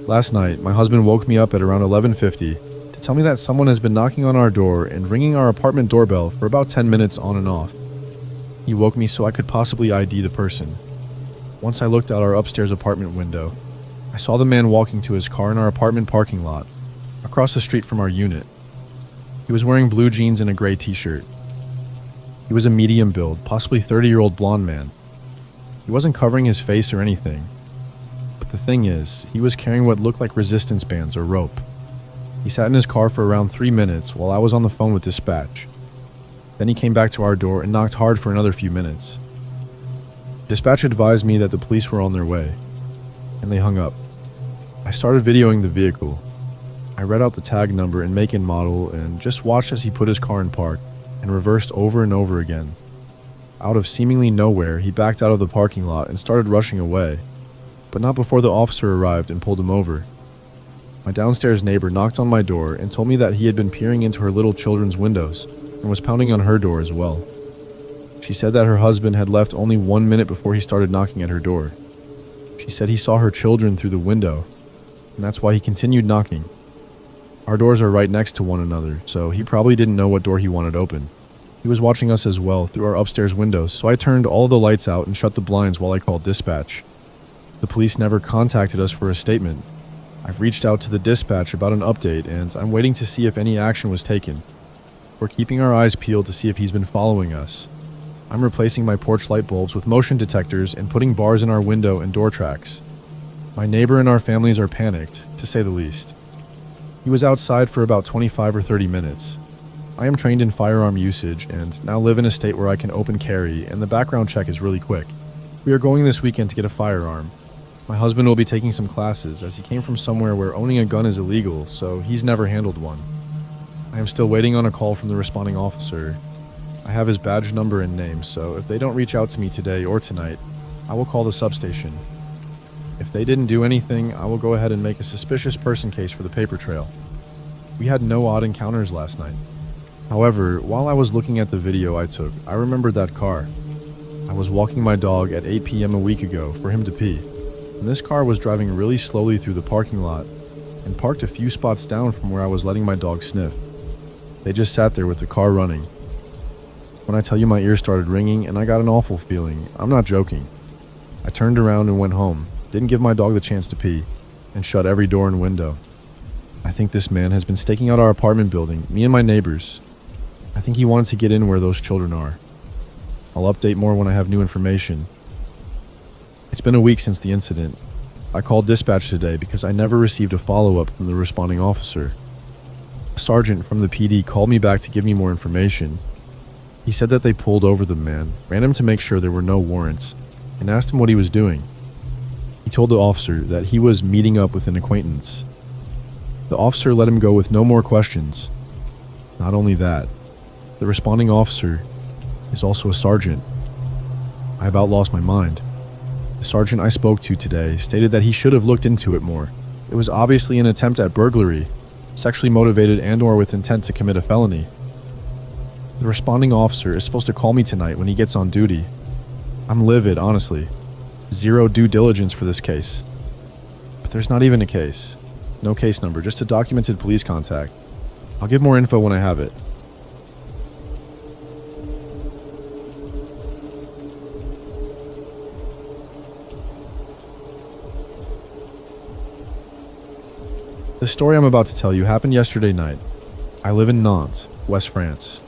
Last night, my husband woke me up at around 11:50 to tell me that someone has been knocking on our door and ringing our apartment doorbell for about 10 minutes on and off. He woke me so I could possibly ID the person. Once I looked out our upstairs apartment window, I saw the man walking to his car in our apartment parking lot, across the street from our unit. He was wearing blue jeans and a gray t-shirt. He was a medium build, possibly 30-year-old blonde man. He wasn't covering his face or anything. But the thing is, he was carrying what looked like resistance bands or rope. He sat in his car for around 3 minutes while I was on the phone with dispatch. Then he came back to our door and knocked hard for another few minutes. Dispatch advised me that the police were on their way, and they hung up. I started videoing the vehicle. I read out the tag number and make and model and just watched as he put his car in park and reversed over and over again. Out of seemingly nowhere, he backed out of the parking lot and started rushing away, but not before the officer arrived and pulled him over. My downstairs neighbor knocked on my door and told me that he had been peering into her little children's windows and was pounding on her door as well. She said that her husband had left only 1 minute before he started knocking at her door. She said he saw her children through the window, and that's why he continued knocking. Our doors are right next to one another, so he probably didn't know what door he wanted open. He was watching us as well through our upstairs windows, so I turned all the lights out and shut the blinds while I called dispatch. The police never contacted us for a statement. I've reached out to the dispatch about an update, and I'm waiting to see if any action was taken. We're keeping our eyes peeled to see if he's been following us. I'm replacing my porch light bulbs with motion detectors and putting bars in our window and door tracks. My neighbor and our families are panicked, to say the least. He was outside for about 25 or 30 minutes. I am trained in firearm usage and now live in a state where I can open carry, and the background check is really quick. We are going this weekend to get a firearm. My husband will be taking some classes as he came from somewhere where owning a gun is illegal, so he's never handled one. I am still waiting on a call from the responding officer. I have his badge number and name, so if they don't reach out to me today or tonight, I will call the substation. If they didn't do anything, I will go ahead and make a suspicious person case for the paper trail. We had no odd encounters last night. However, while I was looking at the video I took, I remembered that car. I was walking my dog at 8 p.m. a week ago for him to pee, and this car was driving really slowly through the parking lot and parked a few spots down from where I was letting my dog sniff. They just sat there with the car running. When I tell you my ears started ringing and I got an awful feeling, I'm not joking. I turned around and went home, didn't give my dog the chance to pee, and shut every door and window. I think this man has been staking out our apartment building, me and my neighbors. I think he wanted to get in where those children are. I'll update more when I have new information. It's been a week since the incident. I called dispatch today because I never received a follow-up from the responding officer. A sergeant from the PD called me back to give me more information. He said that they pulled over the man, ran him to make sure there were no warrants, and asked him what he was doing. He told the officer that he was meeting up with an acquaintance. The officer let him go with no more questions. Not only that, the responding officer is also a sergeant. I about lost my mind. The sergeant I spoke to today stated that he should have looked into it more. It was obviously an attempt at burglary, sexually motivated and/or with intent to commit a felony. The responding officer is supposed to call me tonight when he gets on duty. I'm livid, honestly. Zero due diligence for this case. But there's not even a case. No case number, just a documented police contact. I'll give more info when I have it. The story I'm about to tell you happened yesterday night. I live in Nantes, West France.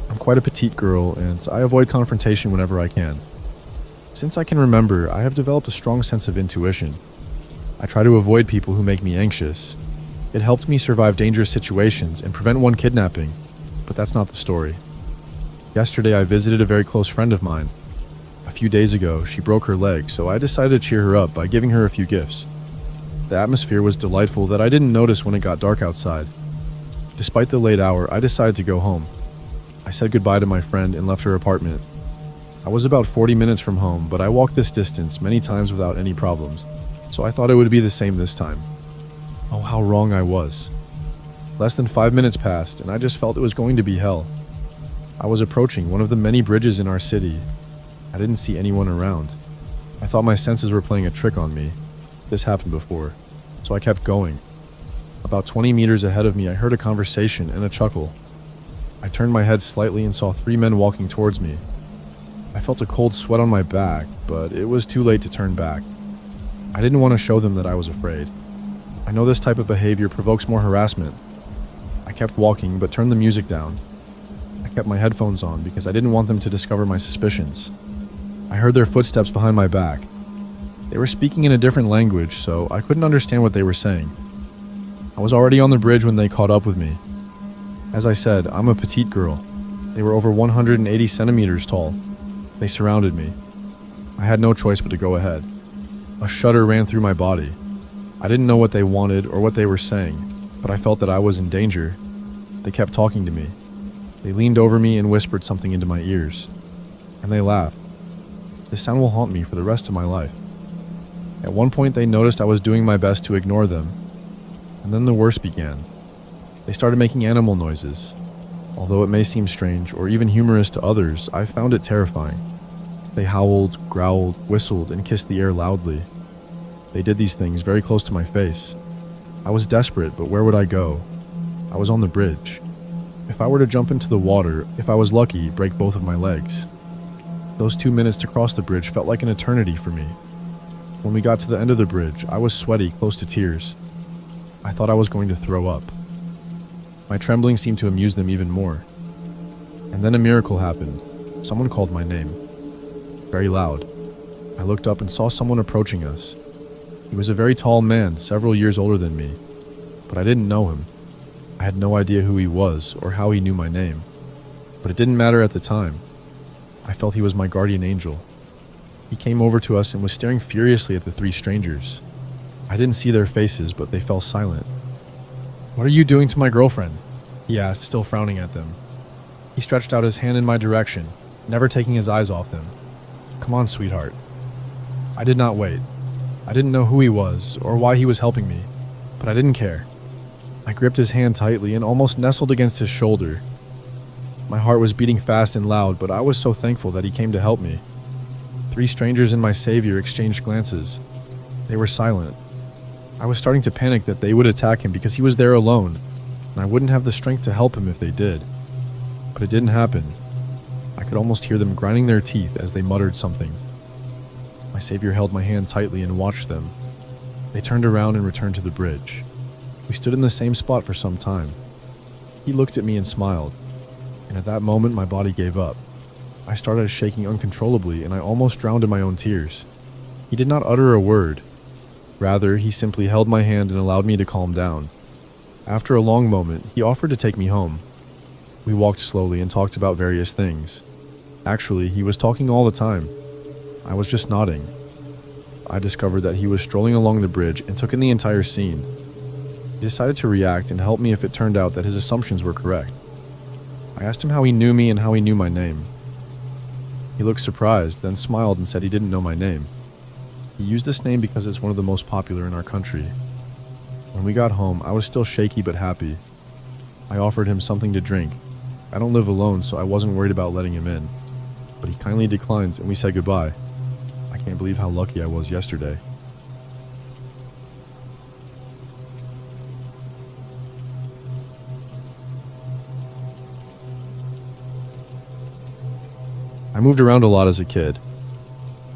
I'm quite a petite girl, and I avoid confrontation whenever I can. Since I can remember, I have developed a strong sense of intuition. I try to avoid people who make me anxious. It helped me survive dangerous situations and prevent one kidnapping, but that's not the story. Yesterday, I visited a very close friend of mine. A few days ago, she broke her leg, so I decided to cheer her up by giving her a few gifts. The atmosphere was delightful that I didn't notice when it got dark outside. Despite the late hour, I decided to go home. I said goodbye to my friend and left her apartment. I was about 40 minutes from home, but I walked this distance many times without any problems, so I thought it would be the same this time. Oh, how wrong I was. Less than 5 minutes passed, and I just felt it was going to be hell. I was approaching one of the many bridges in our city. I didn't see anyone around. I thought my senses were playing a trick on me. This happened before. so I kept going. About 20 meters ahead of me, I heard a conversation and a chuckle. I turned my head slightly and saw 3 men walking towards me. I felt a cold sweat on my back, but it was too late to turn back. I didn't want to show them that I was afraid. I know this type of behavior provokes more harassment. I kept walking, but turned the music down. I kept my headphones on because I didn't want them to discover my suspicions. I heard their footsteps behind my back. They were speaking in a different language, so I couldn't understand what they were saying. I was already on the bridge when they caught up with me. As I said, I'm a petite girl. They were over 180 centimeters tall. They surrounded me. I had no choice but to go ahead. A shudder ran through my body. I didn't know what they wanted or what they were saying, but I felt that I was in danger. They kept talking to me. They leaned over me and whispered something into my ears. And they laughed. This sound will haunt me for the rest of my life. At one point they noticed I was doing my best to ignore them. And then the worst began. They started making animal noises. Although it may seem strange or even humorous to others, I found it terrifying. They howled, growled, whistled, and kissed the air loudly. They did these things very close to my face. I was desperate, but where would I go? I was on the bridge. If I were to jump into the water, if I was lucky, break both of my legs. Those 2 minutes to cross the bridge felt like an eternity for me. When we got to the end of the bridge, I was sweaty, close to tears. I thought I was going to throw up. My trembling seemed to amuse them even more. And then a miracle happened. Someone called my name. Very loud. I looked up and saw someone approaching us. He was a very tall man, several years older than me. But I didn't know him. I had no idea who he was or how he knew my name. But it didn't matter at the time. I felt he was my guardian angel. He came over to us and was staring furiously at the 3 strangers. I didn't see their faces, but they fell silent. "What are you doing to my girlfriend?" he asked, still frowning at them. He stretched out his hand in my direction, never taking his eyes off them. "Come on, sweetheart." I did not wait. I didn't know who he was or why he was helping me, but I didn't care. I gripped his hand tightly and almost nestled against his shoulder. My heart was beating fast and loud, but I was so thankful that he came to help me. 3 strangers and my savior exchanged glances. They were silent. I was starting to panic that they would attack him because he was there alone, and I wouldn't have the strength to help him if they did. But it didn't happen. I could almost hear them grinding their teeth as they muttered something. My savior held my hand tightly and watched them. They turned around and returned to the bridge. We stood in the same spot for some time. He looked at me and smiled, and at that moment my body gave up. I started shaking uncontrollably and I almost drowned in my own tears. He did not utter a word. Rather, he simply held my hand and allowed me to calm down. After a long moment, he offered to take me home. We walked slowly and talked about various things. Actually, he was talking all the time. I was just nodding. I discovered that he was strolling along the bridge and took in the entire scene. He decided to react and help me if it turned out that his assumptions were correct. I asked him how he knew me and how he knew my name. He looked surprised, then smiled and said he didn't know my name. He used this name because it's one of the most popular in our country. When we got home, I was still shaky but happy. I offered him something to drink. I don't live alone, so I wasn't worried about letting him in. But he kindly declined and we said goodbye. I can't believe how lucky I was yesterday. I moved around a lot as a kid.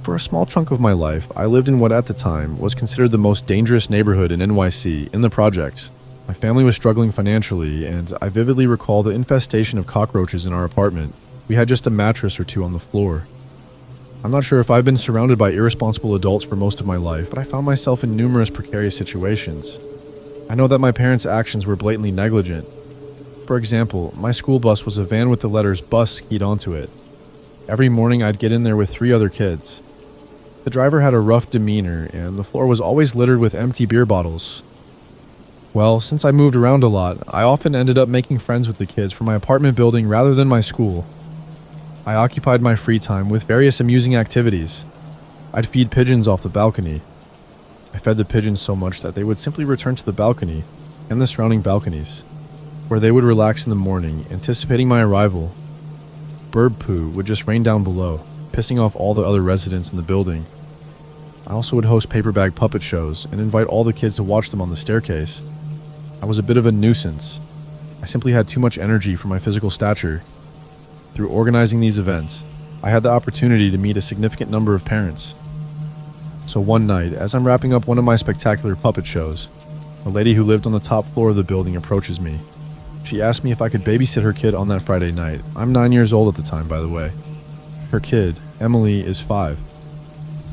For a small chunk of my life, I lived in what at the time was considered the most dangerous neighborhood in NYC, in the projects. My family was struggling financially, and I vividly recall the infestation of cockroaches in our apartment. We had just a mattress or 2 on the floor. I'm not sure if I've been surrounded by irresponsible adults for most of my life, but I found myself in numerous precarious situations. I know that my parents' actions were blatantly negligent. For example, my school bus was a van with the letters bus skied onto it. Every morning I'd get in there with 3 other kids. The driver had a rough demeanor, and the floor was always littered with empty beer bottles. Well, since I moved around a lot, I often ended up making friends with the kids from my apartment building rather than my school. I occupied my free time with various amusing activities. I'd feed pigeons off the balcony. I fed the pigeons so much that they would simply return to the balcony and the surrounding balconies, where they would relax in the morning, anticipating my arrival. Bird poo would just rain down below, pissing off all the other residents in the building. I also would host paper bag puppet shows and invite all the kids to watch them on the staircase. I was a bit of a nuisance. I simply had too much energy for my physical stature. Through organizing these events, I had the opportunity to meet a significant number of parents. So one night, as I'm wrapping up one of my spectacular puppet shows, a lady who lived on the top floor of the building approaches me. She asked me if I could babysit her kid on that Friday night. I'm 9 years old at the time, by the way. Her kid, Emily, is 5.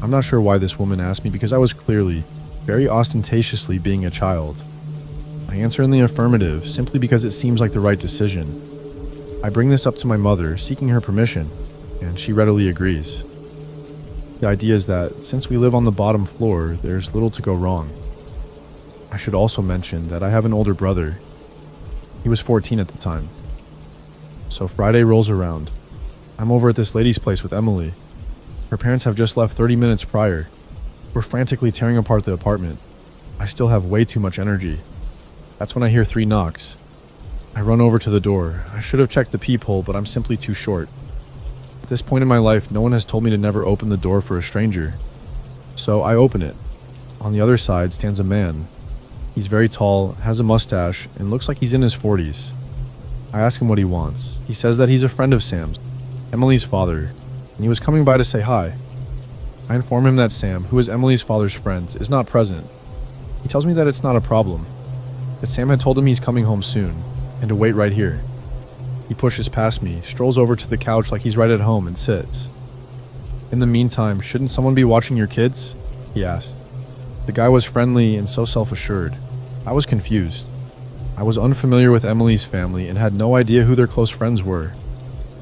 I'm not sure why this woman asked me because I was clearly, very ostentatiously being a child. I answer in the affirmative simply because it seems like the right decision. I bring this up to my mother, seeking her permission, and she readily agrees. The idea is that since we live on the bottom floor, there's little to go wrong. I should also mention that I have an older brother. He was 14 at the time. So Friday rolls around. I'm over at this lady's place with Emily. Her parents have just left 30 minutes prior. We're frantically tearing apart the apartment. I still have way too much energy. That's when I hear 3 knocks. I run over to the door. I should have checked the peephole, but I'm simply too short. At this point in my life, no one has told me to never open the door for a stranger. So I open it. On the other side stands a man. He's very tall, has a mustache, and looks like he's in his 40s. I ask him what he wants. He says that he's a friend of Sam's, Emily's father, and he was coming by to say hi. I inform him that Sam, who is Emily's father's friend, is not present. He tells me that it's not a problem, that Sam had told him he's coming home soon, and to wait right here. He pushes past me, strolls over to the couch like he's right at home, and sits. In the meantime, shouldn't someone be watching your kids? He asked. The guy was friendly and so self-assured. I was confused. I was unfamiliar with Emily's family and had no idea who their close friends were.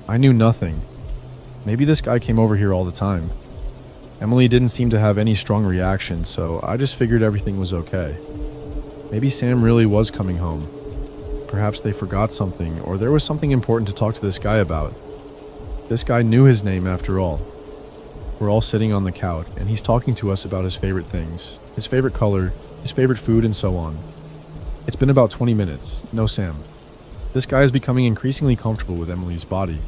I knew nothing. Maybe this guy came over here all the time. Emily didn't seem to have any strong reaction, so I just figured everything was okay. Maybe Sam really was coming home. Perhaps they forgot something, or there was something important to talk to this guy about. This guy knew his name after all. We're all sitting on the couch, and he's talking to us about his favorite things, his favorite color, his favorite food, and so on. It's been about 20 minutes. No Sam. This guy is becoming increasingly comfortable with Emily's body.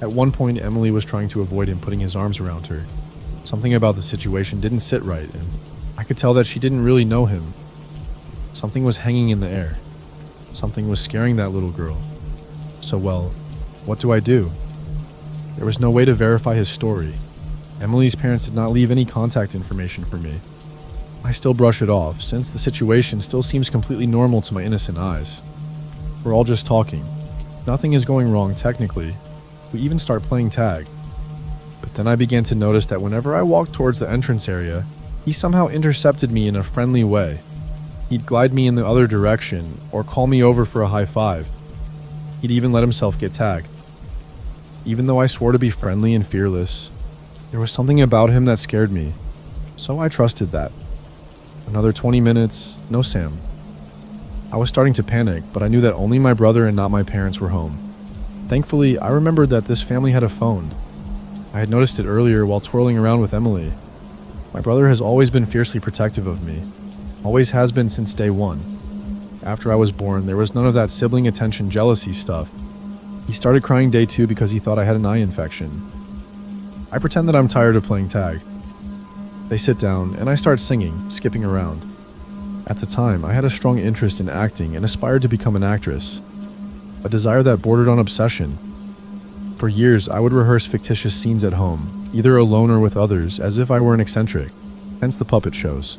At one point, Emily was trying to avoid him putting his arms around her. Something about the situation didn't sit right, and I could tell that she didn't really know him. Something was hanging in the air. Something was scaring that little girl. So, well, what do I do? There was no way to verify his story. Emily's parents did not leave any contact information for me. I still brush it off, since the situation still seems completely normal to my innocent eyes. We're all just talking. Nothing is going wrong technically. We even start playing tag. But then I began to notice that whenever I walked towards the entrance area, he somehow intercepted me in a friendly way. He'd glide me in the other direction, or call me over for a high five. He'd even let himself get tagged. Even though I swore to be friendly and fearless, there was something about him that scared me, so I trusted that. Another 20 minutes, no Sam. I was starting to panic, but I knew that only my brother and not my parents were home. Thankfully, I remembered that this family had a phone. I had noticed it earlier while twirling around with Emily. My brother has always been fiercely protective of me. Always has been since day one. After I was born, there was none of that sibling attention jealousy stuff. He started crying day 2 because he thought I had an eye infection. I pretend that I'm tired of playing tag. They sit down, and I start singing, skipping around. At the time, I had a strong interest in acting and aspired to become an actress, a desire that bordered on obsession. For years, I would rehearse fictitious scenes at home, either alone or with others, as if I were an eccentric, hence the puppet shows.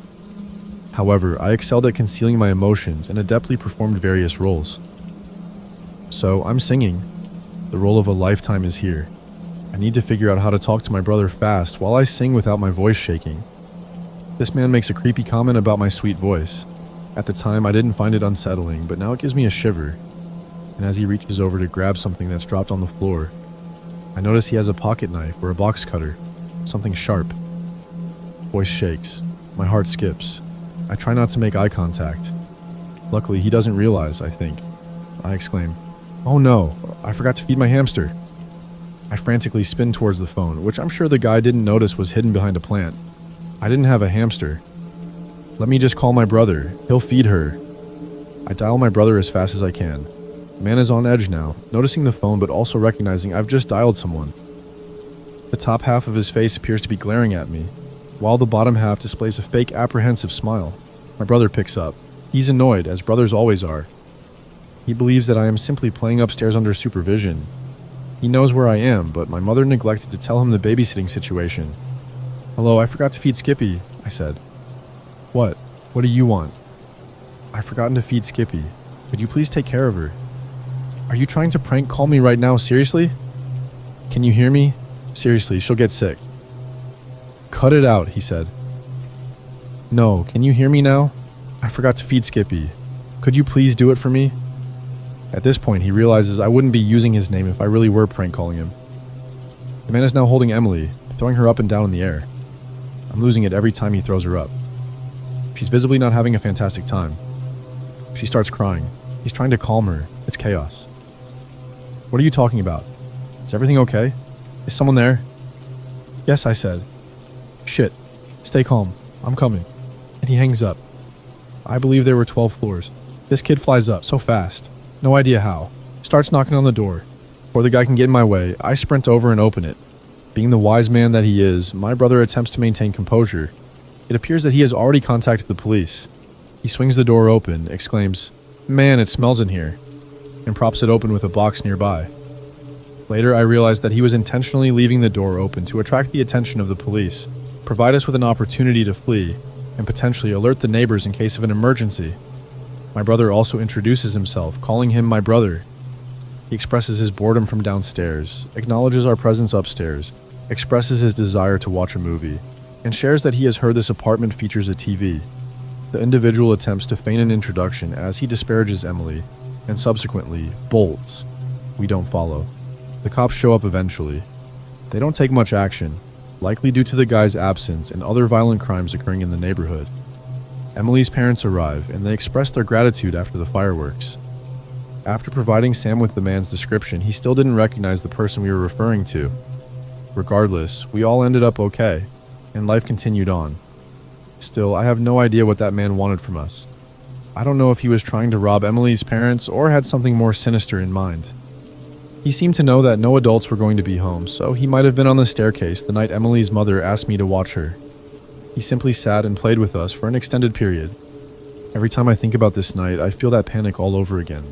However, I excelled at concealing my emotions and adeptly performed various roles. So, I'm singing. The role of a lifetime is here. I need to figure out how to talk to my brother fast while I sing without my voice shaking. This man makes a creepy comment about my sweet voice. At the time, I didn't find it unsettling, but now it gives me a shiver. And as he reaches over to grab something that's dropped on the floor, I notice he has a pocket knife or a box cutter, something sharp. Voice shakes. My heart skips. I try not to make eye contact. Luckily, he doesn't realize, I think. I exclaim, "Oh no, I forgot to feed my hamster." I frantically spin towards the phone, which I'm sure the guy didn't notice was hidden behind a plant. I didn't have a hamster. Let me just call my brother. He'll feed her. I dial my brother as fast as I can. The man is on edge now, noticing the phone but also recognizing I've just dialed someone. The top half of his face appears to be glaring at me. while the bottom half displays a fake apprehensive smile. My brother picks up. He's annoyed, as brothers always are. He believes that I am simply playing upstairs under supervision. He knows where I am, but my mother neglected to tell him the babysitting situation. "Hello, I forgot to feed Skippy," I said. "What? What do you want?" "I've forgotten to feed Skippy. Could you please take care of her?" "Are you trying to prank call me right now, seriously?" "Can you hear me? Seriously, she'll get sick." "Cut it out," he said. "No, can you hear me now? I forgot to feed Skippy. Could you please do it for me?" At this point, he realizes I wouldn't be using his name if I really were prank calling him. The man is now holding Emily, throwing her up and down in the air. I'm losing it every time he throws her up. She's visibly not having a fantastic time. She starts crying. He's trying to calm her. It's chaos. "What are you talking about? Is everything okay? Is someone there?" "Yes," I said. "Shit. Stay calm. I'm coming." And he hangs up. I believe there were 12 floors. This kid flies up so fast. No idea how. Starts knocking on the door. Before the guy can get in my way, I sprint over and open it. Being the wise man that he is, my brother attempts to maintain composure. It appears that he has already contacted the police. He swings the door open, exclaims, "Man, it smells in here," and props it open with a box nearby. Later, I realized that he was intentionally leaving the door open to attract the attention of the police, provide us with an opportunity to flee, and potentially alert the neighbors in case of an emergency. My brother also introduces himself, calling him my brother. He expresses his boredom from downstairs, acknowledges our presence upstairs, expresses his desire to watch a movie, and shares that he has heard this apartment features a TV. The individual attempts to feign an introduction as he disparages Emily, and subsequently bolts. We don't follow. The cops show up eventually. They don't take much action, likely due to the guy's absence and other violent crimes occurring in the neighborhood. Emily's parents arrive, and they express their gratitude after the fireworks. After providing Sam with the man's description, he still didn't recognize the person we were referring to. Regardless, we all ended up okay, and life continued on. Still, I have no idea what that man wanted from us. I don't know if he was trying to rob Emily's parents or had something more sinister in mind. He seemed to know that no adults were going to be home, so he might have been on the staircase the night Emily's mother asked me to watch her. He simply sat and played with us for an extended period. Every time I think about this night, I feel that panic all over again.